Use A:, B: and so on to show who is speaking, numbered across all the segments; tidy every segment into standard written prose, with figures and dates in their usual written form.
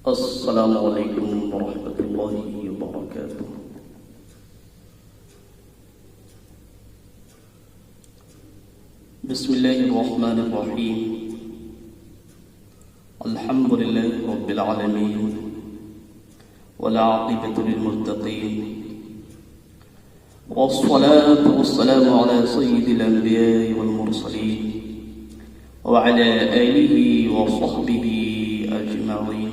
A: السلام علیکم ورحمۃ اللہ وبرکاتہ۔ بسم اللہ الرحمن الرحیم، الحمد للہ رب العالمین والعاقبۃ للمتقین، والصلاة والسلام على سید الانبیاء والمرسلین وعلى آلہ وصحبہ اجمعین۔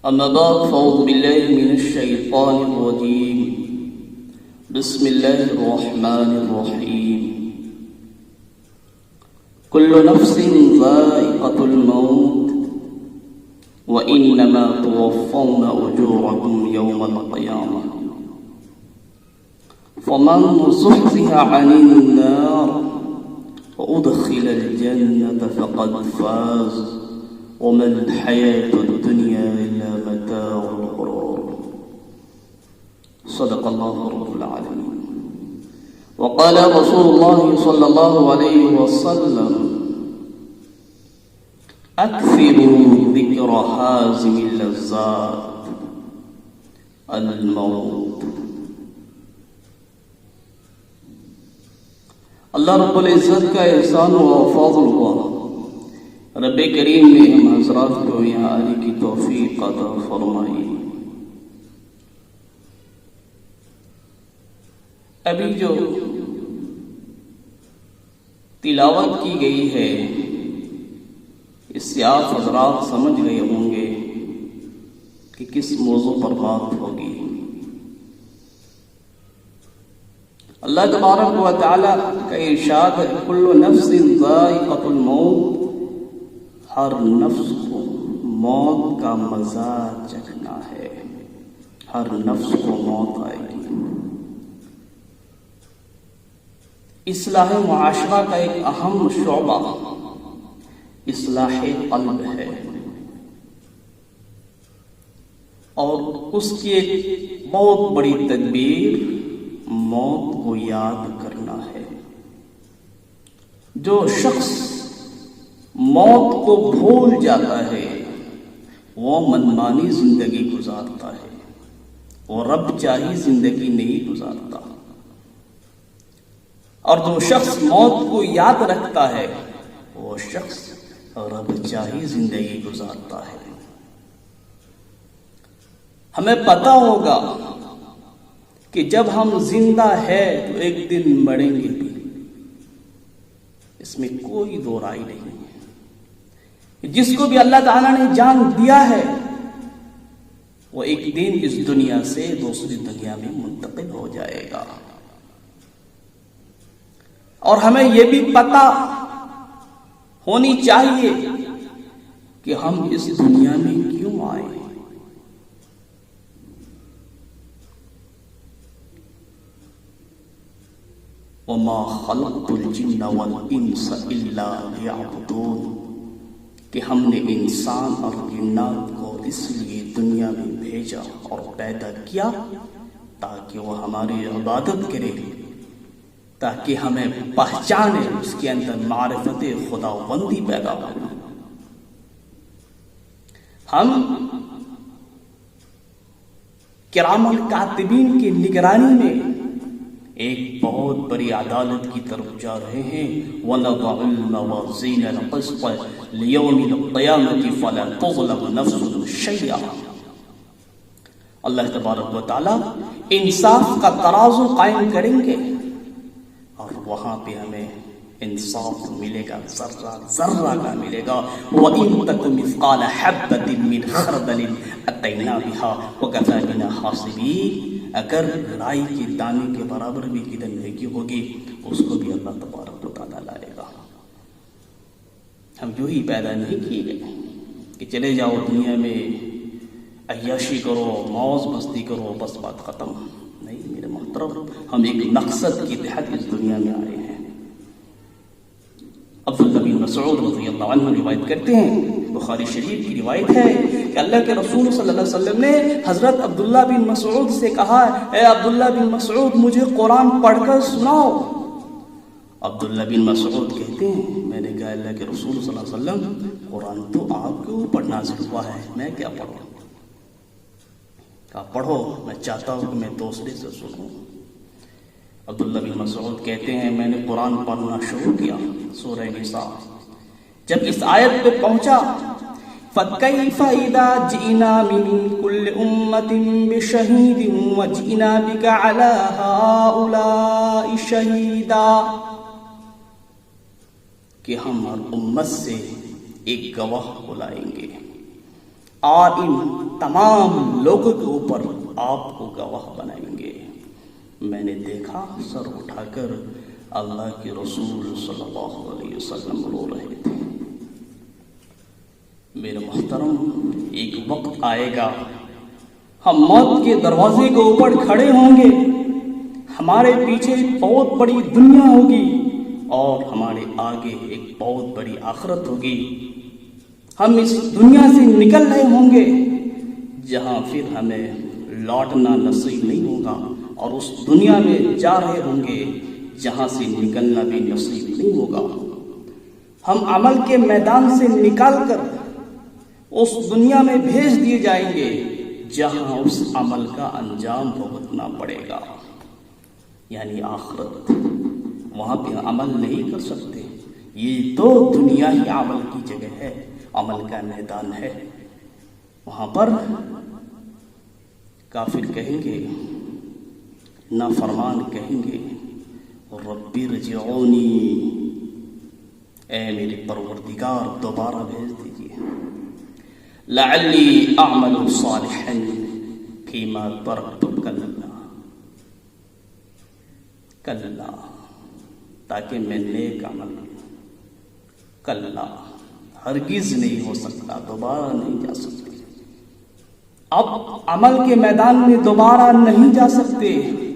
A: اما بعد فاعوذ باللہ من الشیطان الرجیم، بسم اللہ الرحمن الرحیم۔ کل نفس ذائقۃ الموت وانما توفون اجورکم یوم القیامہ، فمن زحزح عن النار وادخل الجنة فقد فاز وما الحياة الدنيا إلا متاع الغرور۔ صدق الله رب العالمين۔ وقال رسول الله صلى الله عليه وسلم: أكثروا ذكر هازم اللذات الموت۔ اللہ رب العزت کا احسان و فضل ہوا، رب کریم نے ہم حضرات کو یہاں آنے کی توفیق عطا فرمائی۔ ابھی جو تلاوت کی گئی ہے اس سے آپ حضرات سمجھ گئے ہوں گے کہ کس موضوع پر بات ہوگی۔ اللہ تبارک و تعالی کا ارشاد ہے: کل نفس ذائقۃ الموت، ہر نفس کو موت کا مزہ چکھنا ہے، ہر نفس کو موت آئے گی۔ اصلاح معاشرہ کا ایک اہم شعبہ اصلاح قلب ہے، اور اس کی ایک بہت بڑی تدبیر موت کو یاد کرنا ہے۔ جو شخص موت کو بھول جاتا ہے وہ منمانی زندگی گزارتا ہے، وہ رب چاہی زندگی نہیں گزارتا، اور جو شخص موت کو یاد رکھتا ہے وہ شخص رب چاہی زندگی گزارتا ہے۔ ہمیں پتہ ہوگا کہ جب ہم زندہ ہیں تو ایک دن مریں گے بھی، اس میں کوئی دو رائے نہیں ہے۔ جس کو بھی اللہ تعالیٰ نے جان دیا ہے وہ ایک دن اس دنیا سے دوسری دنیا میں منتقل ہو جائے گا، اور ہمیں یہ بھی پتہ ہونی چاہیے کہ ہم اس دنیا میں کیوں آئے ہیں۔ وَمَا خَلَقْتُ الْجِنَّ وَالْإِنسَ إِلَّا لِيَعْبُدُونِ، کہ ہم نے انسان اور جنات کو اس لیے دنیا میں بھیجا اور پیدا کیا تاکہ وہ ہماری عبادت کرے، تاکہ ہمیں پہچانے، اس کے اندر معرفت خداوندی پیدا ہو۔ ہم کرام الکاتبین کی نگرانی میں ایک بہت بڑی عدالت کی طرف جا رہے ہیں۔ وَنَضَعُ الْمَوَازِينَ الْقِسْطَ لِيَوْمِ الْقِيَامَةِ فَلَا تُظْلَمُ نَفْسٌ شَيْئًا۔ اللہ تبارک و تعالیٰ انصاف کا ترازو قائم کریں گے، اور وہاں پہ ہمیں انصاف ملے گا، ذرہ ذرہ کا ملے گا۔ وَإِن تَكُ مِثْقَالَ حَبَّةٍ مِّنْ خَرْدَلٍ أَتَيْنَا بِهَا وَكَفَىٰ بِنَا حَاسِبِينَ۔ اگر رائی کے دانے کے برابر بھی کی نیکی ہوگی اس کو بھی اللہ تبارک و تعالیٰ لائے گا۔ ہم یوں ہی پیدا نہیں کیے گئے کہ چلے جاؤ دنیا میں عیاشی کرو، موج مستی کرو، بس بات ختم۔ نہیں میرے محترم، ہم ایک مقصد کے تحت اس دنیا میں آئے ہیں۔ عبداللہ بن مسعود رضی اللہ عنہ روایت کرتے ہیں، بخاری شریف کی روایت ہے کہ اللہ کے رسول صلی اللہ علیہ وسلم نے حضرت عبداللہ بن مسعود سے کہا: اے عبداللہ بن مسعود، مجھے قرآن پڑھ کر سناؤ۔ عبداللہ بن مسعود کہتے ہیں میں نے کہا اللہ کے رسول صلی اللہ علیہ وسلم قرآن تو آپ کے اوپر نازل ہوا ہے، میں کیا پڑھوں؟ کہا پڑھو، میں چاہتا ہوں کہ میں دوسرے سے سنوں۔ عبداللہ بن مسعود کہتے ہیں میں نے قرآن پڑھنا شروع کیا، سورہ نساء، جب اس آیت پہ پہنچا فَكَيْفَ إِذَا جِئْنَا مِن كُلِّ أُمَّةٍ بِشَهِيدٍ وَجِئْنَا بِكَ عَلَى هَؤُلَاءِ شَهِيدًا، کہ ہم ہر امت سے ایک گواہ بلائیں گے اور ان تمام لوگوں کے اوپر آپ کو گواہ بنائیں گے۔ میں نے دیکھا سر اٹھا کر اللہ کے رسول صلی اللہ علیہ وسلم رو رہے تھے۔ میرے محترم، ایک وقت آئے گا ہم موت کے دروازے کے اوپر کھڑے ہوں گے، ہمارے پیچھے ایک بہت بڑی دنیا ہوگی اور ہمارے آگے ایک بہت بڑی آخرت ہوگی۔ ہم اس دنیا سے نکل رہے ہوں گے جہاں پھر ہمیں لوٹنا نصیب نہیں ہوگا، اور اس دنیا میں جا رہے ہوں گے جہاں سے نکلنا بھی نصیب نہیں ہوگا۔ ہم عمل کے میدان سے نکال کر اس دنیا میں بھیج دیے جائیں گے جہاں اس عمل کا انجام بھگتنا پڑے گا، یعنی آخرت۔ وہاں پہ عمل نہیں کر سکتے، یہ تو دنیا ہی عمل کی جگہ ہے، عمل کا میدان ہے۔ وہاں پر کافر کہیں گے، نافرمان کہیں گے ربی رجعونی، اے میرے پروردگار دوبارہ بھیج دیجیے، لعلی اعمل صالحا فیما ترکت کلا، تاکہ میں نیک عمل، کلا ہرگز نہیں ہو سکتا، دوبارہ نہیں جا سکتے۔ اب عمل کے میدان میں دوبارہ نہیں جا سکتے،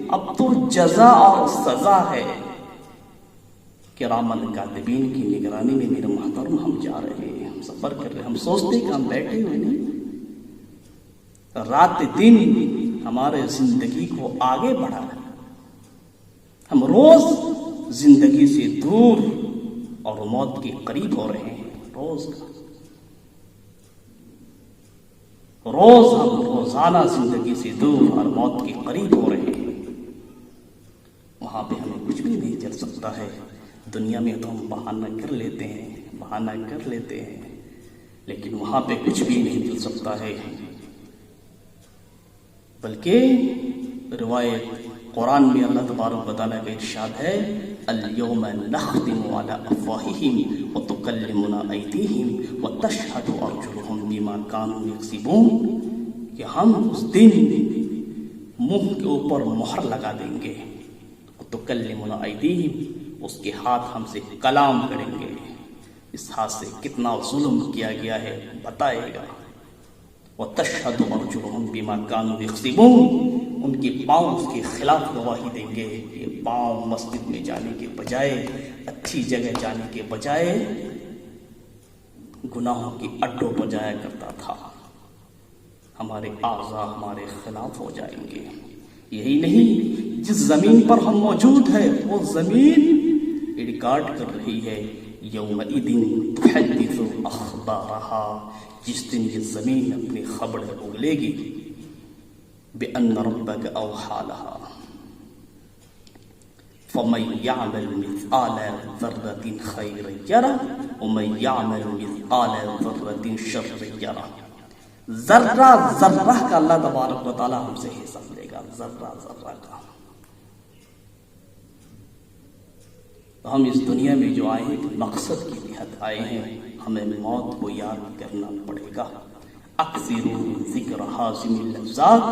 A: اب تو جزا اور سزا ہے۔ کرام کاتبین کی نگرانی میں میرے محترم ہم جا رہے ہیں، ہم سفر کر رہے ہیں، ہم سوچتے کہ ہم بیٹھے ہوئے نہیں، رات دن ہمارے زندگی کو آگے بڑھا ہے، ہم روز زندگی سے دور اور موت کے قریب ہو رہے ہیں، روز ہم روزانہ زندگی سے دور اور موت کے قریب ہو رہے ہیں۔ وہاں پہ ہمیں کچھ بھی نہیں چل سکتا ہے۔ دنیا میں تو ہم بہانہ کر لیتے ہیں، لیکن وہاں پہ کچھ بھی نہیں چل سکتا ہے، بلکہ روایت قرآن میں اللہ تبارک و تعالیٰ کا ارشاد ہے اليوم نختم على افواہہم وتکلمنا ایدیہم وتشہد ارجلہم بما کانوا یکسبون، کہ ہم اس دن منہ کے اوپر مہر لگا دیں گے، وتکلمنا ایدیہم، اس کے ہاتھ ہم سے کلام کریں گے۔ اس ہاتھ سے کتنا ظلم کیا گیا ہے بتائے گا۔ وتشہد ارجلہم بما کانوا یکسبون، ان کے پاؤں اس کے خلاف گواہی دیں گے۔ یہ پاؤں مسجد میں جانے کے بجائے، اچھی جگہ جانے کے بجائے گناہوں کے اڈوں پر جایا کرتا تھا۔ ہمارے اعضاء ہمارے خلاف ہو جائیں گے۔ یہی نہیں، جس زمین پر ہم موجود ہیں وہ زمین ریکارڈ کر رہی ہے یومئذ تحدث اخبارہا، جس دن یہ زمین اپنی خبر اگلے گی بأن ربك أوحى لها فمن يعمل مثقال ذرة خيرا يره ومن يعمل مثقال ذرة شرا يره۔ ذرہ ذرہ کا اللہ تبارک و تعالیٰ ہم سے حساب لے گا، ذرہ ذرہ کا۔ تو ہم اس دنیا میں جو آئے ہیں مقصد کے تحت آئے ہیں، ہمیں موت کو یاد کرنا پڑے گا۔ اکثروا من ذکر حازم اللذات،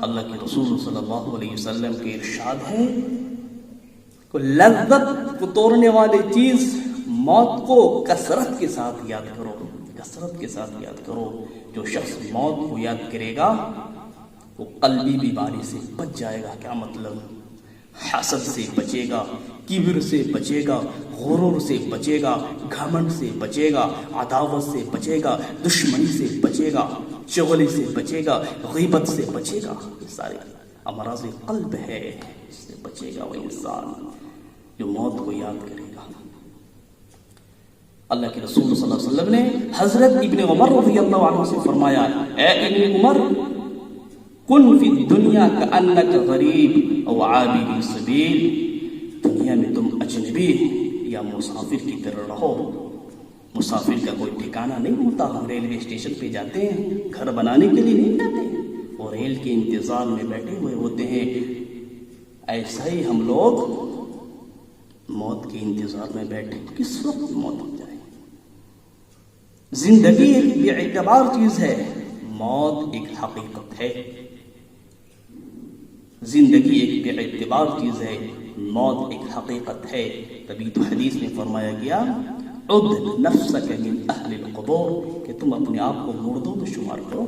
A: اللہ کے رسول صلی اللہ علیہ وسلم کے ارشاد ہے کہ لذت کو توڑنے والی چیز موت کو کثرت کے ساتھ یاد کرو، کثرت کے ساتھ یاد کرو۔ جو شخص موت کو یاد کرے گا وہ قلبی بیماری سے بچ جائے گا۔ کیا مطلب؟ حسد سے بچے گا، کبر سے بچے گا، غرور سے بچے گا، گھمنڈ سے بچے گا، عداوت سے بچے گا، دشمنی سے بچے گا، چغلی سے بچے گا، غیبت سے بچے گا۔ یہ سارے امراض قلب ہے، اس سے بچے گا وہ انسان جو موت کو یاد کرے گا۔ اللہ کے رسول صلی اللہ علیہ وسلم نے حضرت ابن عمر رضی اللہ عنہ سے فرمایا، اے ابن عمر، کن فی الدنیا کأنک غریب او عابر سبیل، دنیا میں تم اجنبی یا مسافر کی طرح رہو۔ مسافر کا کوئی ٹھکانہ نہیں ہوتا، ہم ریلوے اسٹیشن پہ جاتے ہیں، گھر بنانے کے لیے نہیں جاتے، وہ ریل کے انتظار میں بیٹھے ہوئے ہوتے ہیں۔ ایسا ہی ہم لوگ موت کے انتظار میں بیٹھے، کس وقت موت ہو جائے۔ زندگی ایک بے اعتبار چیز ہے، موت ایک حقیقت ہے۔ زندگی ایک بے اعتبار چیز ہے، موت ایک حقیقت ہے۔ تبھی تو حدیث میں فرمایا گیا، عد نفسک من اہل القبور، کہ تم اپنے آپ کو مردوں میں شمار کرو،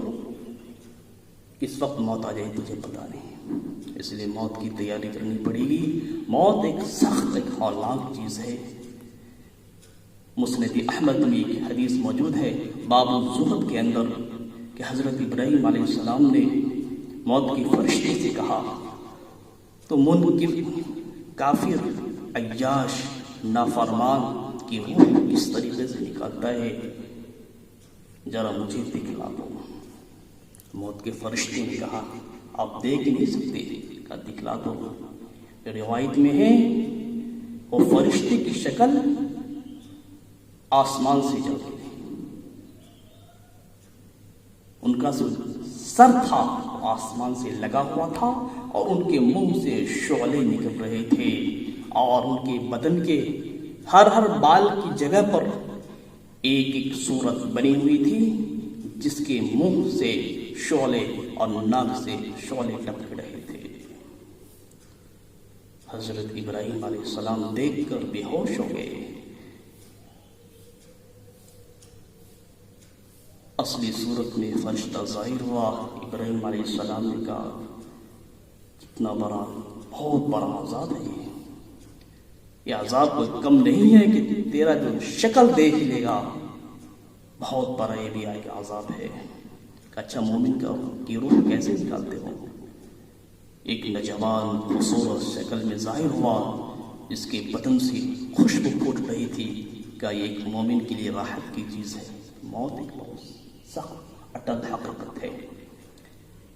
A: کس وقت موت آ جائے تجھے پتا نہیں، اس لیے موت کی تیاری کرنی پڑے گی۔ موت ایک سخت، ایک ہولناک چیز ہے۔ مسند احمد میں ایک حدیث موجود ہے باب الزہد کے اندر کہ حضرت ابراہیم علیہ السلام نے موت کی فرشتے سے کہا تو منکر، کافر، عیاش، نافرمان کی روح کس طریقے سے نکالتا ہے، ذرا مجھے دکھلا دو۔ موت کے فرشتے نے کہا آپ دیکھ نہیں سکتے، کہا دکھلا دو۔ روایت میں ہے وہ فرشتے کی شکل آسمان سے چلتی تھی، ان کا سر تھا آسمان سے لگا ہوا تھا اور ان کے منہ سے شعلے نکل رہے تھے، اور ان کے بدن کے ہر بال کی جگہ پر ایک ایک صورت بنی ہوئی تھی جس کے منہ سے شعلے اور ناک سے شعلے ٹپک رہے تھے۔ حضرت ابراہیم علیہ السلام دیکھ کر بے ہوش ہو گئے۔ اصلی صورت میں فرشتہ ظاہر ہوا۔ ابراہیم علیہ السلام نے کہا کتنا بڑا، بہت بڑا عذاب ہے یہ عذاب کوئی کم نہیں ہے کہ تیرا جو شکل دیکھ لے گا، بہت بڑا یہ بھی ایک عذاب ہے۔ اچھا مومن کی روح کیسے نکالتے ہو؟ ایک نوجوان خوبصورت شکل میں ظاہر ہوا، جس کے بدن سے خوشبو پھوٹ رہی تھی، کہ یہ ایک مومن کے لیے راحت کی چیز ہے۔ موت ایک بہت سخت اٹل حقیقت ہے۔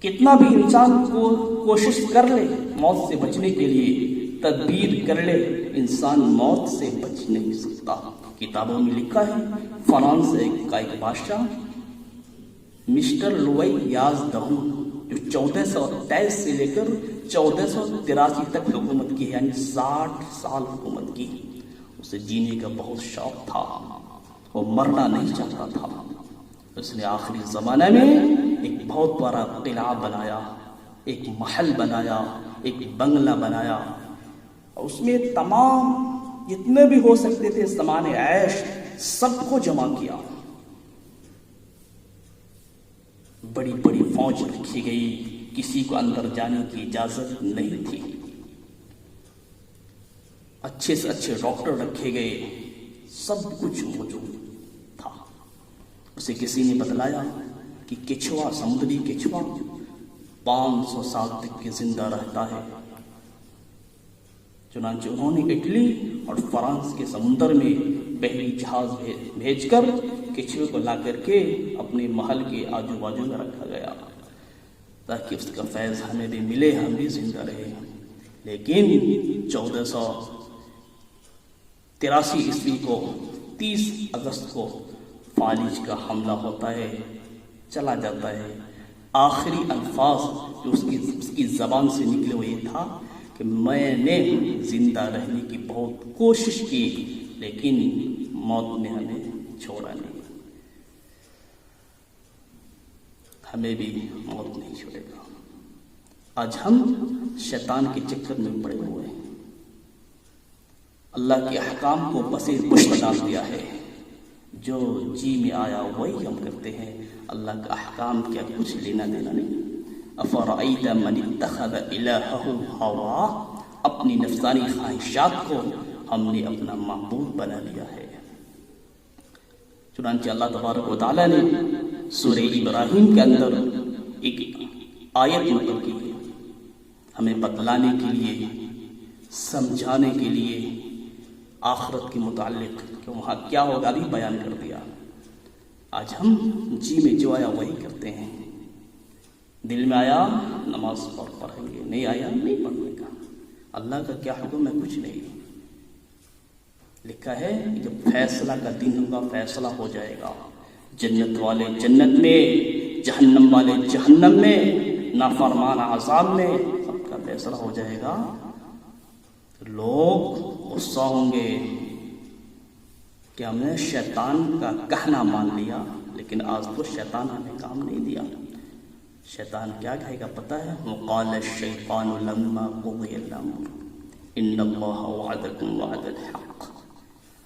A: کتنا بھی انسان کو کوشش کر لے موت سے بچنے کے لیے، تدبیر کر لے، انسان موت سے بچ نہیں سکتا۔ کتابوں میں لکھا ہے فرانس کا ایک بادشاہ مسٹر لوئی یازدہن، جو 1423 سے لے کر 1483 تک حکومت کی، یعنی 60 سال حکومت کی۔ اسے جینے کا بہت شوق تھا، وہ مرنا نہیں چاہتا تھا۔ اس نے آخری زمانے میں ایک بہت بڑا قلعہ بنایا، ایک محل بنایا، ایک بنگلہ بنایا، اور اس میں تمام جتنے بھی ہو سکتے تھے سامان عیش سب کو جمع کیا۔ بڑی بڑی فوج رکھی گئی، کسی کو اندر جانے کی اجازت نہیں تھی، اچھے سے اچھے ڈاکٹر رکھے گئے، سب کچھ موجود تھا۔ اسے کسی نے بتلایا کہ کچھوا، سمندری کچھوا 500 سال تک کے زندہ رہتا ہے۔ چنانچہ انہوں نے اٹلی اور فرانس کے سمندر میں بحری جہاز بھیج کر کچھوے کو لا کر کے اپنے محل کے آجو باجو میں رکھا گیا، تاکہ اس کا فیض ہمیں بھی ملے، ہم بھی زندہ رہے۔ لیکن 1483 عیسوی کو 30 اگست کو فالج کا حملہ ہوتا ہے، چلا جاتا ہے۔ آخری الفاظ جو اس کی زبان سے نکلے ہوئے یہ تھا کہ میں نے زندہ رہنے کی بہت کوشش کی، لیکن موت نے ہمیں چھوڑا نہیں، ہمیں بھی موت نہیں چھوڑے گا۔ آج ہم شیطان کے چکر میں پڑے ہوئے ہیں، اللہ کے احکام کو پسے پشت ڈال دیا ہے، جو جی میں آیا وہی ہم کرتے ہیں، اللہ کا احکام کیا کچھ لینا دینا نہیں۔ افرأیت من اتخذ الہہ ہوا، اپنی نفسانی خواہشات کو ہم نے اپنا معبود بنا لیا ہے۔ چنانچہ اللہ تبارک و تعالیٰ نے سورہ ابراہیم کے اندر ایک آیت نقل کی ہے، ہمیں بتلانے کے لیے، سمجھانے کے لیے، آخرت کے متعلق کہ وہاں کیا ہوگا بھی بیان کر دیا. آج ہم جی میں جو آیا وہی کرتے ہیں. دل میں آیا نماز پڑھیں گے, نہیں آیا نہیں پڑھنے کا. اللہ کا کیا حکم ہے کچھ نہیں. لکھا ہے جب فیصلہ کا دن ہوگا فیصلہ ہو جائے گا. جنت والے جنت میں, جہنم والے جہنم میں, نافرمان عذاب میں, سب کا فیصلہ ہو جائے گا. لوگ غصہ ہوں گے کہ ہم نے شیطان کا کہنا مان لیا, لیکن آج تو شیطان ہمیں کام نہیں دیا. شیطان کیا کہے گا پتہ ہے؟ وقال الشیطان لما قضی الامر ان اللہ وعدکم وعد الحق.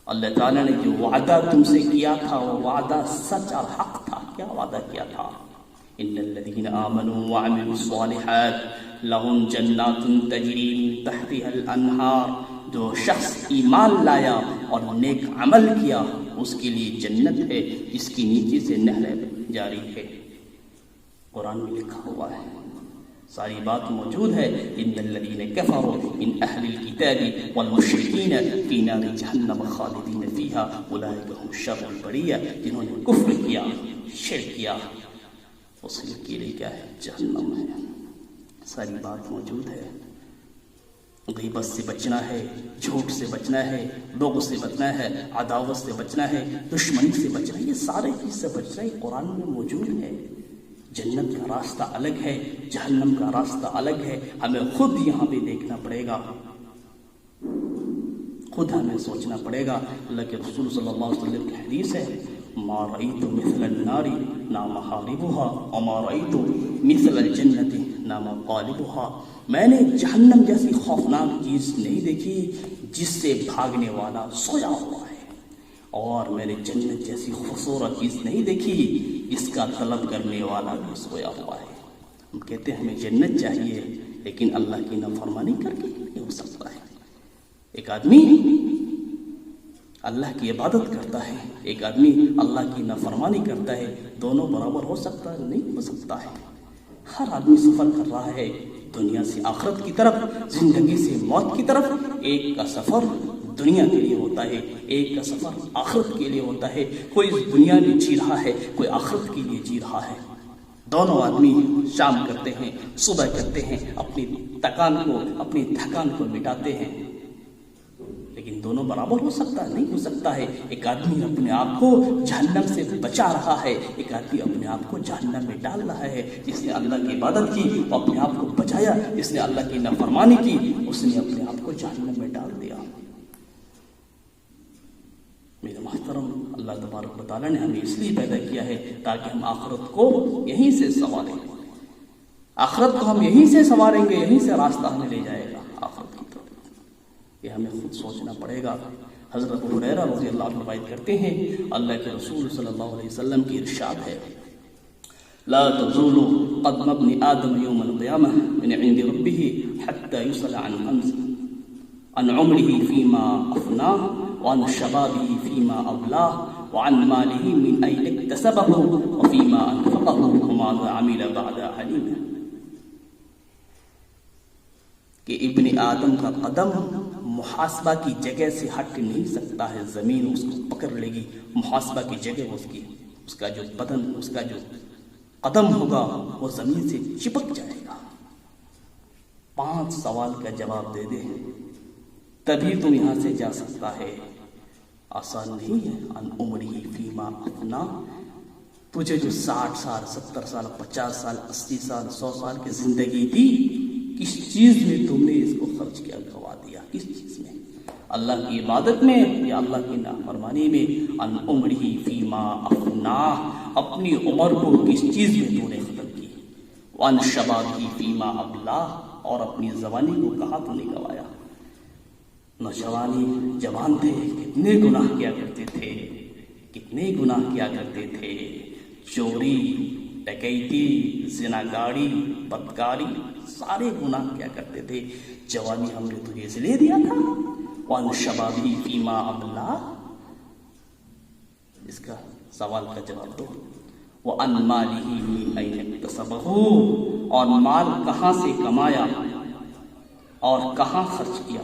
A: اللہ تعالیٰ نے جو وعدہ تم سے کیا تھا وہ وعدہ سچ اور حق تھا. کیا وعدہ کیا تھا؟ ان الذین آمنوا وعملوا الصالحات لهم جنات تجری من تحتها الانہار. جو شخص ایمان لایا اور نیک عمل کیا اس کے لیے جنت ہے جس کی نیچے سے نہریں جاری ہے. قرآن میں لکھا ہوا ہے, ساری بات موجود ہے. ان الذین کفروا من اہل الکتاب والمشرکین فی نار جہنم خالدین فیہا اولئک هم شر البریہ. جنہوں نے کفر کیا, شرک کیا, اس کے لیے کیا ہے؟ جہنم ہے. ساری بات موجود ہے. غیبت سے بچنا ہے, جھوٹ سے بچنا ہے, لوگوں سے بچنا ہے, عداوت سے بچنا ہے, دشمنی سے بچنا ہے. یہ سارے چیز سے بچنا ہے قرآن میں موجود ہے. جنت کا راستہ الگ ہے, جہنم کا راستہ الگ ہے. ہمیں خود یہاں پہ دیکھنا پڑے گا, خود ہمیں سوچنا پڑے گا. اللہ کے رسول صلی اللہ علیہ وسلم کی حدیث ہے, ما رأيت مثل النار نام حاربها وما رأيت مثل الجنت نام طالبها. میں نے جہنم جیسی خوفناک چیز نہیں دیکھی جس سے بھاگنے والا سویا ہوا ہے, اور میں نے جنت جیسی خوبصورت چیز نہیں دیکھی اس کا طلب کرنے والا بھی سویا ہوا ہے. ہم کہتے ہیں ہمیں جنت چاہیے, لیکن اللہ کی نافرمانی کر کے نہیں ہو سکتا ہے. ایک آدمی اللہ کی عبادت کرتا ہے, ایک آدمی اللہ کی نافرمانی کرتا ہے, دونوں برابر ہو سکتا ہے؟ نہیں ہو سکتا ہے. ہر آدمی سفر کر رہا ہے دنیا سے آخرت کی طرف, زندگی سے موت کی طرف. ایک کا سفر دنیا کے لیے ہوتا ہے, ایک کا سفر آخرت کے لیے ہوتا ہے. کوئی اس دنیا میں جی رہا ہے, کوئی آخرت کے لیے جی رہا ہے. دونوں آدمی شام کرتے ہیں, صبح کرتے ہیں, اپنی تھکان کو مٹاتے ہیں, لیکن دونوں برابر ہو سکتا ہے؟ نہیں ہو سکتا ہے. ایک آدمی اپنے آپ کو جہنم سے بچا رہا ہے, ایک آدمی اپنے آپ کو جہنم میں ڈال رہا ہے. جس نے اللہ کی عبادت کی وہ اپنے آپ کو بچایا, جس نے اللہ کی نافرمانی کی اس نے اپنے آپ کو جہنم میں ڈال دیا. میرے محترم, اللہ تبارک و تعالیٰ نے ہمیں اس لیے پیدا کیا ہے تاکہ ہم آخرت کو یہیں سے سنواریں. آخرت کو ہم یہیں سے سنواریں گے, یہیں سے راستہ ہمیں لے جائے گا آخرت کی طرف. یہ ہمیں خود سوچنا پڑے گا. حضرت ابو ہریرہ رضی اللہ عنہ روایت کرتے ہیں, اللہ کے رسول صلی اللہ علیہ وسلم کی ارشاد ہے, لا تزول قدم ابن آدم یوم القیامہ من عند ربه حتى يسأل عن خمس, عن عمره فيما افناه, وعن شبابه فيما ابلاه, وعن ماله من أين اكتسبه, وفيما انفقه, وماذا عمل بعد علمه. کہ ابن آدم کا قدم محاسبہ کی جگہ سے ہٹ نہیں سکتا ہے. زمین اس کو پکڑ لے گی. محاسبہ کی جگہ اس کا جو بدن, اس کا جو قدم ہوگا وہ زمین سے چپک جائے گا. 5 سوال کا جواب دے دے تبھی تم یہاں سے جا سکتا ہے. آسان نہیں ہے. ان عمری فیما افنا, تجھے جو 60 سال 70 سال 50 سال 80 سال 100 سال کی زندگی دی, کس چیز میں تم نے اس کو خرچ کیا, گوا دیا؟ کس چیز میں؟ اللہ کی عبادت میں یا اللہ کی نافرمانی میں؟ ان عمری فیما افنا, اپنی عمر کو کس چیز میں تو نے ختم کی. وان شبابی فیما ابلا, اور اپنی جوانی کو کہاں تو نے گوایا. نوجوانی جوان تھے, کتنے گناہ کیا کرتے تھے, کتنے گناہ کیا کرتے تھے. چوری, ڈکیتی, زناگاری, بدکاری, سارے گناہ کیا کرتے تھے. جوانی ہم نے تجھے اس لیے دیا تھا. وان شبابی فیما ابلا, اس کا سوال کا جواب دو. وان مالہ من این اکتسبہ, اور مال کہاں سے کمایا اور کہاں خرچ کیا.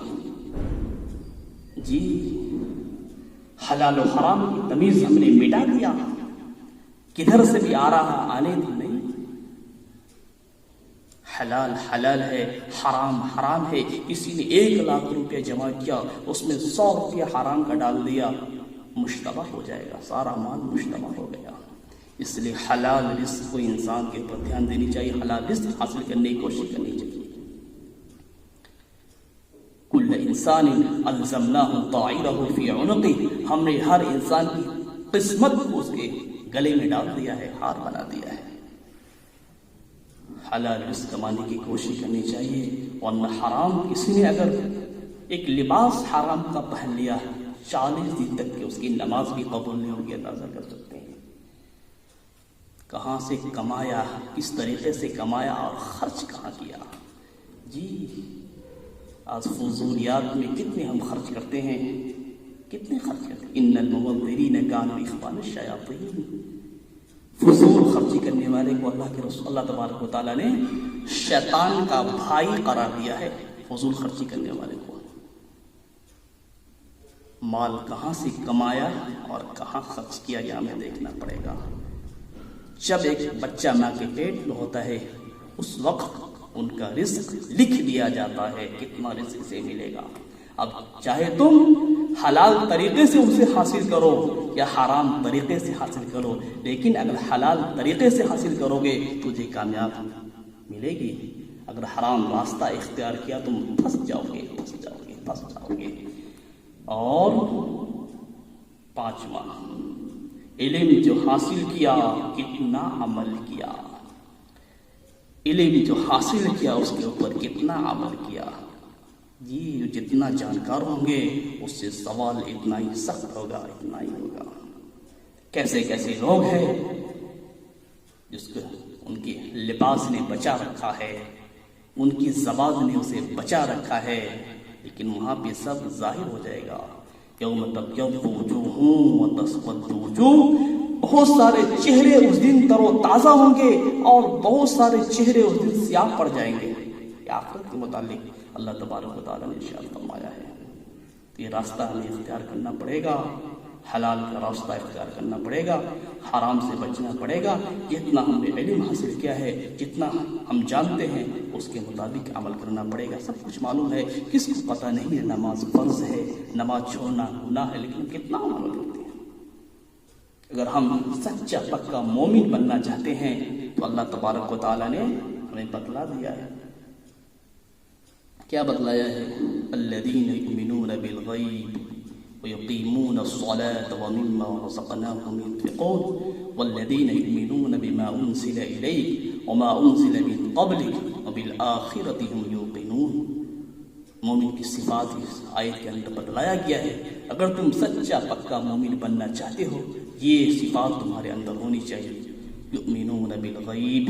A: جی حلال و حرام کی تمیز ہم نے مٹا دیا، کدھر سے بھی آ رہا آنے تو نہیں، حلال حلال ہے، حرام حرام ہے۔ کسی نے 1,00,000 روپے جمع کیا، اس میں 100 روپیہ حرام کا ڈال دیا، مشتبہ ہو جائے گا، سارا مال مشتبہ ہو گیا۔ اس لیے حلال رزق کو انسان کے اوپر دھیان دینی چاہیے، حلال رزق حاصل کرنے کی کوشش کرنی چاہیے۔ کل انسان الزمناہ طائرہ فی عنقہ، ہم نے ہر انسان کی قسمت کو اس کے گلے میں ڈال دیا ہے، ہار بنا دیا ہے۔ حلال رزق کمانے کی کوشش کرنی چاہیے، ورنہ حرام، کسی نے اگر ایک لباس حرام کا پہن لیا 40 دن تک کہ اس کی نماز بھی قبول نہیں ہوگی، اندازہ کر سکتے ہیں کہاں سے کمایا، کس طریقے سے کمایا اور خرچ کہاں کیا۔ جی آج فضولیات میں کتنے ہم خرچ کرتے ہیں، کتنے خرچ کرتے ہیں۔ ان المبذرین کانوا اخوان الشیاطین، فضول خرچی کرنے والے کو اللہ کے رسول اللہ تبارک و تعالیٰ نے شیطان کا بھائی قرار دیا ہے۔ فضول خرچی کرنے والے کو مال کہاں سے کمایا اور کہاں خرچ کیا، یہ ہمیں دیکھنا پڑے گا۔ جب ایک بچہ ماں کے پیٹ میں ہوتا ہے اس وقت ان کا رزق لکھ دیا جاتا ہے، کتنا رزق سے ملے گا۔ اب چاہے تم حلال طریقے سے اسے حاصل کرو یا حرام طریقے سے حاصل کرو، لیکن اگر حلال طریقے سے حاصل کرو گے تجھے کامیاب ملے گی۔ اگر حرام راستہ اختیار کیا تم پھنس جاؤ گے۔ اور 5واں، علم جو حاصل کیا کتنا عمل کیا، علم جو حاصل کیا اس کے اوپر کتنا عمل کیا۔ جی جتنا جانکار ہوں گے اس سے سوال اتنا ہی سخت ہوگا، اتنا ہی ہوگا۔ کیسے کیسے لوگ ہیں جس کو ان کی لباس نے بچا رکھا ہے، ان کی زبان نے اسے بچا رکھا ہے، لیکن وہاں پہ سب ظاہر ہو جائے گا۔ یوم تبیض وجوہ وتسود وجوہ، بہت سارے چہرے اس دن تر و تازہ ہوں گے اور بہت سارے چہرے اس دن سیاہ پڑ جائیں گے۔ یہ آخرت کے متعلق اللہ تبارک و تعالیٰ نے ارشاد فرمایا ہے۔ یہ راستہ ہمیں اختیار کرنا پڑے گا، حلال کا راستہ اختیار کرنا پڑے گا، حرام سے بچنا پڑے گا۔ جتنا ہم نے علم حاصل کیا ہے، جتنا ہم جانتے ہیں اس کے مطابق عمل کرنا پڑے گا۔ سب کچھ معلوم ہے، کس کو پتہ نہیں ہے نماز فرض ہے، نماز چھوڑنا گناہ ہے، لیکن کتنا عمل کرتے ہیں۔ اگر ہم سچا پکا مومن بننا چاہتے ہیں تو اللہ تبارک و تعالیٰ نے ہمیں بتلا دیا ہے۔ کیا بتلایا ہے؟ الذین یؤمنون بالغیب ویقیمون الصلاة ومما رزقناهم ينفقون والذین یؤمنون بما انزل الیک وما انزل من قبلک وبالآخرة هم یوقنون۔ مومن کی صفات اس آیت کے اندر بتلایا گیا ہے۔ اگر تم سچا پکا مومن بننا چاہتے ہو یہ صفات تمہارے اندر ہونی چاہیے۔ یؤمنون بالغیب،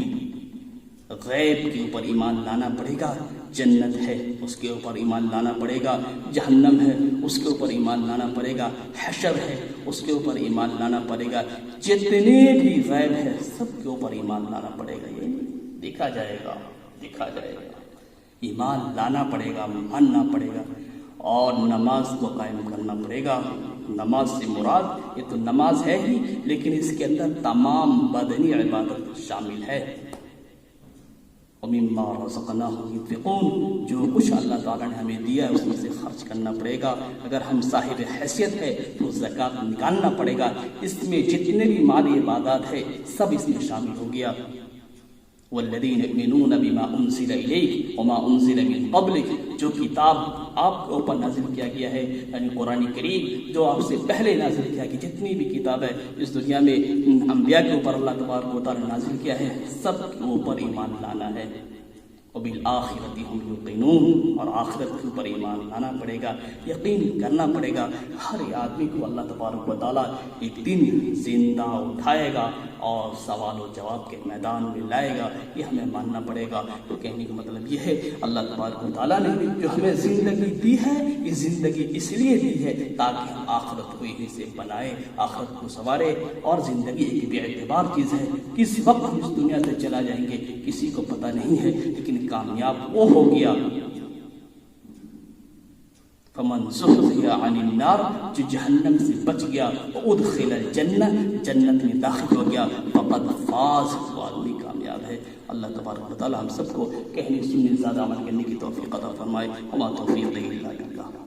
A: غیب کے اوپر ایمان لانا پڑے گا۔ جنت ہے اس کے اوپر ایمان لانا پڑے گا، جہنم ہے اس کے اوپر ایمان لانا پڑے گا، حشر ہے اس کے اوپر ایمان لانا پڑے گا، جتنے بھی غیب ہے سب کے اوپر ایمان لانا پڑے گا۔ یہ دیکھا جائے گا ایمان لانا پڑے گا، ماننا پڑے گا، اور نماز کو قائم کرنا پڑے گا۔ نماز سے مراد یہ تو نماز ہے ہی، لیکن اس کے اندر تمام بدنی عبادت شامل ہے۔ وَمِمَّا رَزَقْنَاهُمْ يُنْفِقُونَ، جو کچھ اللہ تعالیٰ نے ہمیں دیا ہے اس میں سے خرچ کرنا پڑے گا۔ اگر ہم صاحب حیثیت ہے تو زکوٰۃ نکالنا پڑے گا۔ اس میں جتنے بھی مالی عبادات ہے سب اس میں شامل ہو گیا۔ والذین یؤمنون بما انزل الیک وما انزل من قبلک، جو کتاب آپ کے اوپر نازل کیا گیا ہے، یعنی قرآن کریم جو آپ سے پہلے نازل کیا گیا، جتنی بھی کتابیں اس دنیا میں انبیاء کے اوپر اللہ تبارک و تعالیٰ نے نازل کیا ہے سب کے اوپر ایمان لانا ہے۔ وبالآخرۃ ہم یوقنون، اور آخرت کے اوپر ایمان لانا پڑے گا، یقین کرنا پڑے گا۔ ہر آدمی کو اللہ تبارک و تعالیٰ ایک دن زندہ اٹھائے گا اور سوال و جواب کے میدان میں لائے گا، یہ ہمیں ماننا پڑے گا۔ تو کہنے کا مطلب یہ ہے اللہ تبارک و تعالیٰ نے جو ہمیں زندگی دی ہے یہ زندگی اس لیے دی ہے تاکہ ہم آخرت کو یہیں سے بنائے، آخرت کو سنوارے۔ اور زندگی ایک بے اعتبار چیز ہے، کس وقت ہم اس دنیا سے چلا جائیں گے کسی کو پتہ نہیں ہے، لیکن کامیاب وہ ہو گیا فمن زحزح عن النار، جو جہنم سے بچ گیا، وادخل الجنہ، جنت میں داخل ہو گیا، فقد فاز، وہ آدمی کامیاب ہے۔ اللہ تبارک و تعالی ہم سب کو کہنے سننے زیادہ عمل کرنے کی توفیق عطا فرمائے۔ وما توفیقی الا باللہ۔